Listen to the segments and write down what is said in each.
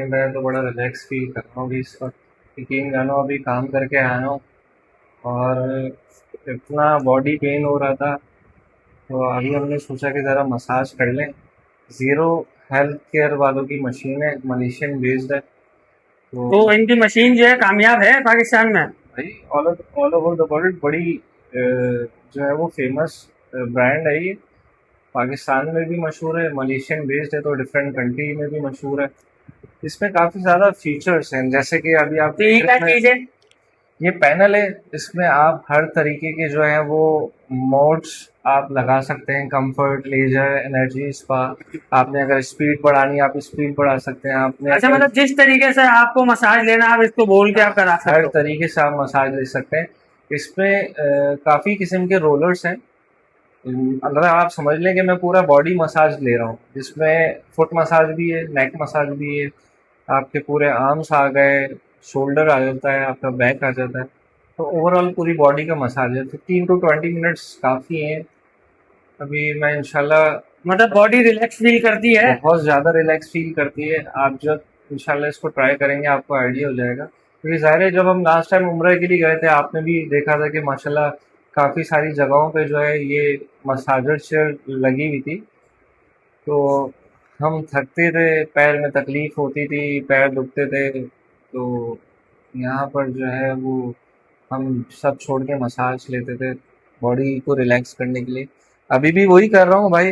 मैं तो बड़ा रिलैक्स फील कर रहा हूँ अभी इस वक्त, क्योंकि इन दिनों अभी काम करके आया हूँ और इतना बॉडी पेन हो रहा था। तो अभी हमने सोचा कि ज़रा मसाज कर लें। ज़ीरो हेल्थ केयर वालों की मशीन है, मलेशियन बेस्ड है। तो तो इनकी मशीन जो है कामयाब है पाकिस्तान में। भाई ऑल ओवर द वर्ल्ड बड़ी जो है वो फेमस ब्रांड है ये। पाकिस्तान में भी मशहूर है, मलेशियन बेस्ड है तो डिफरेंट कंट्री में भी मशहूर है। इसमें काफ़ी ज़्यादा फीचर्स हैं, जैसे कि अभी आप तो देख ये रहे क्या हैं चीज है? ये पैनल है। इसमें आप हर तरीके के जो है वो मोड्स आप लगा सकते हैं, कंफर्ट, लेजर, एनर्जी, स्पा। आपने अगर स्पीड बढ़ानी है आप स्पीड बढ़ा सकते हैं, आपने अच्छा, अगर मतलब जिस तरीके से आपको मसाज लेना आप इसको बोल के आप करा हर सकते हो। तरीके से आप मसाज ले सकते हैं। इसमें काफ़ी किस्म के रोलर्स हैं। अगर आप समझ लें कि मैं पूरा बॉडी मसाज ले रहा हूँ, जिसमें फुट मसाज भी है, नेक मसाज भी है, आपके पूरे आर्म्स आ गए, शोल्डर आ जाता है, आपका बैक आ जाता है। तो ओवरऑल पूरी बॉडी का मसाज है। 15 to 20 मिनट्स काफ़ी हैं। अभी मैं इंशाल्लाह मतलब बॉडी रिलैक्स फील करती है। बहुत ज़्यादा रिलैक्स फील करती है। आप जब इंशाल्लाह इसको ट्राई करेंगे आपको आइडिया हो जाएगा, क्योंकि ज़ाहिर है जब हम लास्ट टाइम उम्रा के लिए गए थे आपने भी देखा था कि माशाल्लाह काफ़ी सारी जगहों पे जो है ये मसाजर चेयर लगी हुई थी। तो हम थकते थे, पैर में तकलीफ होती थी, पैर दुखते थे। तो यहाँ पर जो है वो हम सब छोड़ के मसाज लेते थे बॉडी को रिलैक्स करने के लिए। अभी भी वही कर रहा हूँ भाई।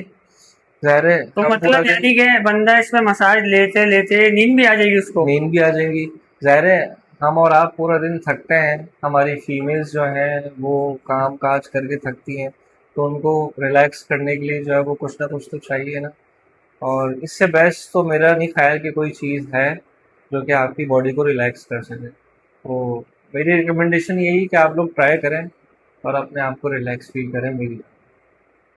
ज़ाहिर है तो हम पूरा मतलब दिन यानी कि बंदा इसमें मसाज लेते लेते नींद भी आ जाएगी उसको। नींद भी आ जाएगी। ज़ाहिर है हम और आप पूरा दिन थकते हैं, हमारी फीमेल्स जो हैं वो काम काज करके थकती हैं, तो उनको रिलैक्स करने के लिए जो है वो कुछ ना कुछ तो चाहिए ना। और इससे बेस्ट तो मेरा नहीं ख्याल कि कोई चीज़ है जो कि आपकी बॉडी को रिलैक्स कर सके। तो मेरी रिकमेंडेशन यही कि आप लोग ट्राई करें और अपने आप को रिलैक्स फील करें। मेरी